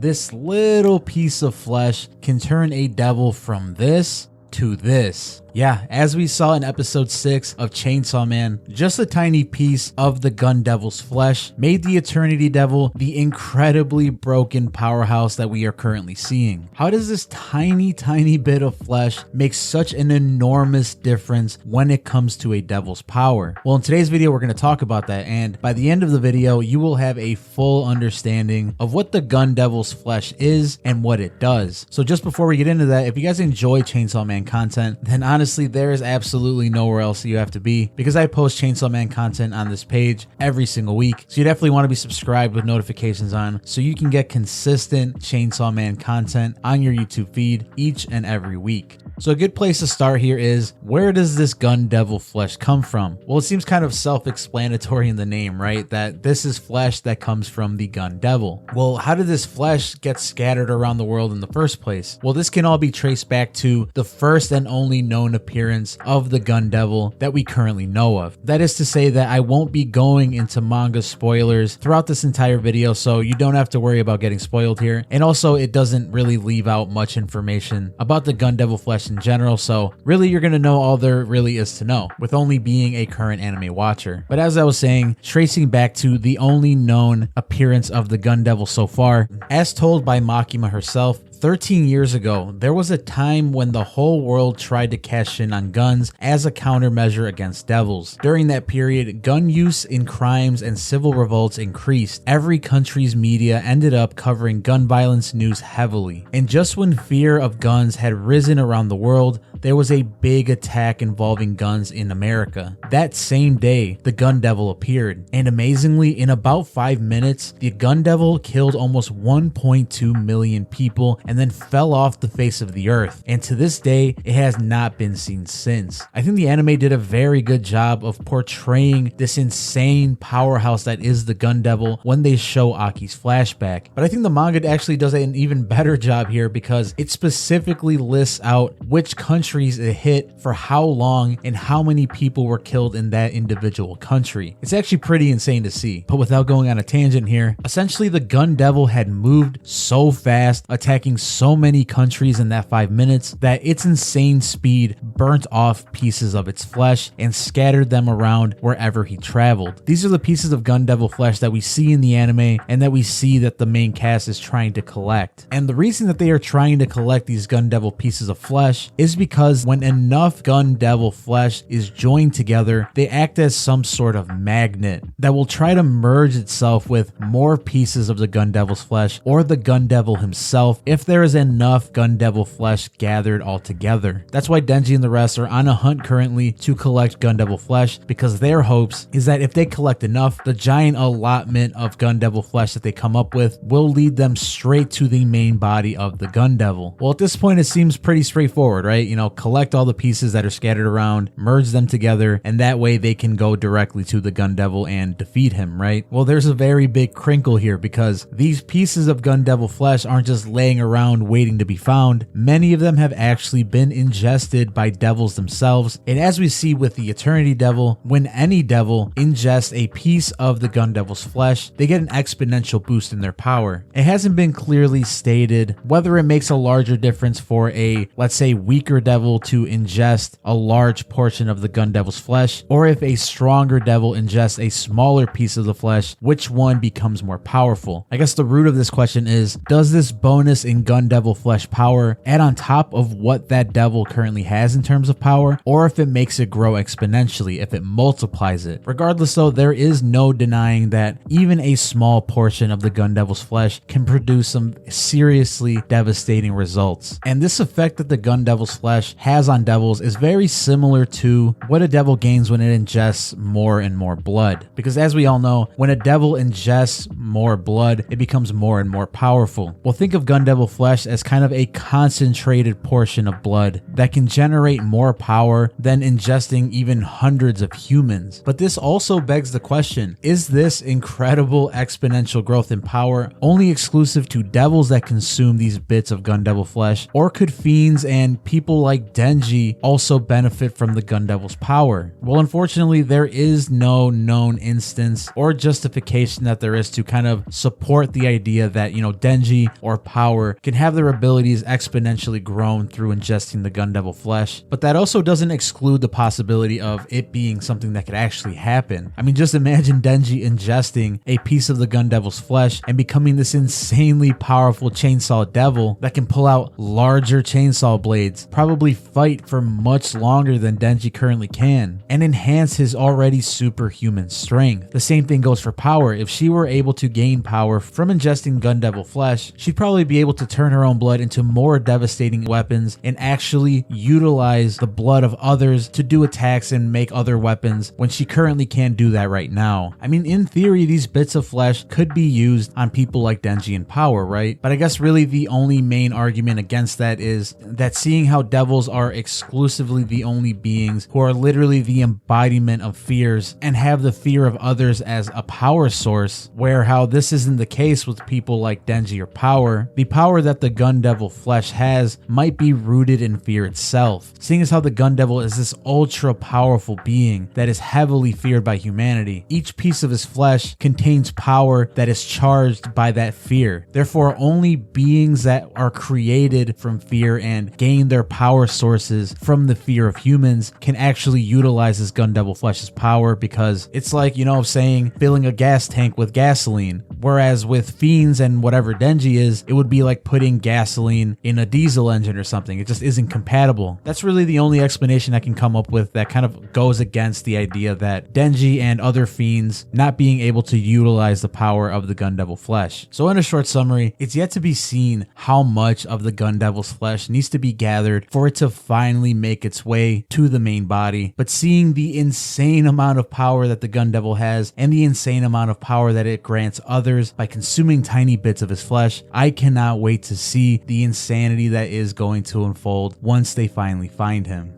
this little piece of flesh can turn a devil from this to this. Yeah, as we saw in episode 6 of Chainsaw Man, just a tiny piece of the Gun Devil's flesh made the Eternity Devil the incredibly broken powerhouse that we are currently seeing. How does this tiny bit of flesh make such an enormous difference when it comes to a devil's power? Well, in today's video, we're going to talk about that, and by the end of the video, you will have a full understanding of what the Gun Devil's flesh is and what it does. So just before we get into that, if you guys enjoy Chainsaw Man content, then honestly, there is absolutely nowhere else you have to be, because I post Chainsaw Man content on this page every single week. So you definitely want to be subscribed with notifications on so you can get consistent Chainsaw Man content on your YouTube feed each and every week. So a good place to start here is, where does this Gun Devil flesh come from? Well, it seems kind of self-explanatory in the name, right? That this is flesh that comes from the Gun Devil. Well, how did this flesh get scattered around the world in the first place? Well, this can all be traced back to the first and only known appearance of the Gun Devil that we currently know of. That is to say that I won't be going into manga spoilers throughout this entire video, so you don't have to worry about getting spoiled here. And also, it doesn't really leave out much information about the Gun Devil flesh in general, so really you're going to know all there really is to know, with only being a current anime watcher. But as I was saying, tracing back to the only known appearance of the Gun Devil so far, as told by Makima herself, 13 years ago, there was a time when the whole world tried to cash in on guns as a countermeasure against devils. During that period, gun use in crimes and civil revolts increased. Every country's media ended up covering gun violence news heavily. And just when fear of guns had risen around the world, there was a big attack involving guns in America. That same day, the Gun Devil appeared, and amazingly, in about 5 minutes, the Gun Devil killed almost 1.2 million people and then fell off the face of the earth. And to this day, it has not been seen since. I think the anime did a very good job of portraying this insane powerhouse that is the Gun Devil when they show Aki's flashback. But I think the manga actually does an even better job here, because it specifically lists out which countries it hit, for how long, and how many people were killed in that individual country. It's actually pretty insane to see. But without going on a tangent here, essentially the Gun Devil had moved so fast, attacking so many countries in that 5 minutes, that its insane speed burnt off pieces of its flesh and scattered them around wherever he traveled. These are the pieces of Gun Devil flesh that we see in the anime and that we see that the main cast is trying to collect. And the reason that they are trying to collect these Gun Devil pieces of flesh is because when enough Gun Devil flesh is joined together, they act as some sort of magnet that will try to merge itself with more pieces of the Gun Devil's flesh, or the Gun Devil himself, if there is enough Gun Devil flesh gathered all together. That's why Denji and the rest are on a hunt currently to collect Gun Devil flesh, because their hopes is that if they collect enough, the giant allotment of Gun Devil flesh that they come up with will lead them straight to the main body of the Gun Devil. Well, at this point, it seems pretty straightforward, right? You know, collect all the pieces that are scattered around, merge them together, and that way they can go directly to the Gun Devil and defeat him, right? Well, there's a very big crinkle here, because these pieces of Gun Devil flesh aren't just laying around waiting to be found. Many of them have actually been ingested by devils themselves, and as we see with the Eternity Devil, when any devil ingests a piece of the Gun Devil's flesh, they get an exponential boost in their power. It hasn't been clearly stated whether it makes a larger difference for a, let's say, weaker devil to ingest a large portion of the Gun Devil's flesh, or if a stronger devil ingests a smaller piece of the flesh, which one becomes more powerful? I guess the root of this question is, does this bonus in Gun Devil flesh power add on top of what that devil currently has in terms of power, or if it makes it grow exponentially, if it multiplies it? Regardless though, there is no denying that even a small portion of the Gun Devil's flesh can produce some seriously devastating results. And this effect that the Gun Devil's flesh has on devils is very similar to what a devil gains when it ingests more and more blood. Because as we all know, when a devil ingests more blood, it becomes more and more powerful. Well, think of Gun Devil flesh as kind of a concentrated portion of blood that can generate more power than ingesting even hundreds of humans. But this also begs the question, is this incredible exponential growth in power only exclusive to devils that consume these bits of gun devil flesh, or could fiends and people like Denji also benefit from the gun devil's power? Well, unfortunately, there is no known instance or justification that there is to kind of support the idea that, Denji or power can have their abilities exponentially grown through ingesting the gun devil flesh. But that also doesn't exclude the possibility of it being something that could actually happen. I mean, just imagine Denji ingesting a piece of the gun devil's flesh and becoming this insanely powerful chainsaw devil that can pull out larger chainsaw blades, probably fight for much longer than Denji currently can, and enhance his already superhuman strength. The same thing goes for power. If she were able to gain power from ingesting gun devil flesh, she'd probably be able to turn her own blood into more devastating weapons and actually utilize the blood of others to do attacks and make other weapons when she currently can't do that right now. I mean, in theory, these bits of flesh could be used on people like Denji and power, right? But I guess really the only main argument against that is that seeing how devils are exclusively the only beings who are literally the embodiment of fears and have the fear of others as a power source, where how this isn't the case with people like Denji or power, the power that the gun devil flesh has might be rooted in fear itself. Seeing as how the gun devil is this ultra powerful being that is heavily feared by humanity, each piece of his flesh contains power that is charged by that fear. Therefore, only beings that are created from fear and gain their power sources from the fear of humans can actually utilize this gun devil flesh's power, because it's like, saying filling a gas tank with gasoline. Whereas with fiends and whatever Denji is, it would be like putting gasoline in a diesel engine or something. It just isn't compatible. That's really the only explanation I can come up with that kind of goes against the idea that Denji and other fiends not being able to utilize the power of the gun devil flesh. So in a short summary, it's yet to be seen how much of the gun devil's flesh needs to be gathered for it to finally make its way to the main body. But seeing the insane amount of power that the gun devil has and the insane amount of power that it grants others by consuming tiny bits of his flesh, I cannot wait to see the insanity that is going to unfold once they finally find him.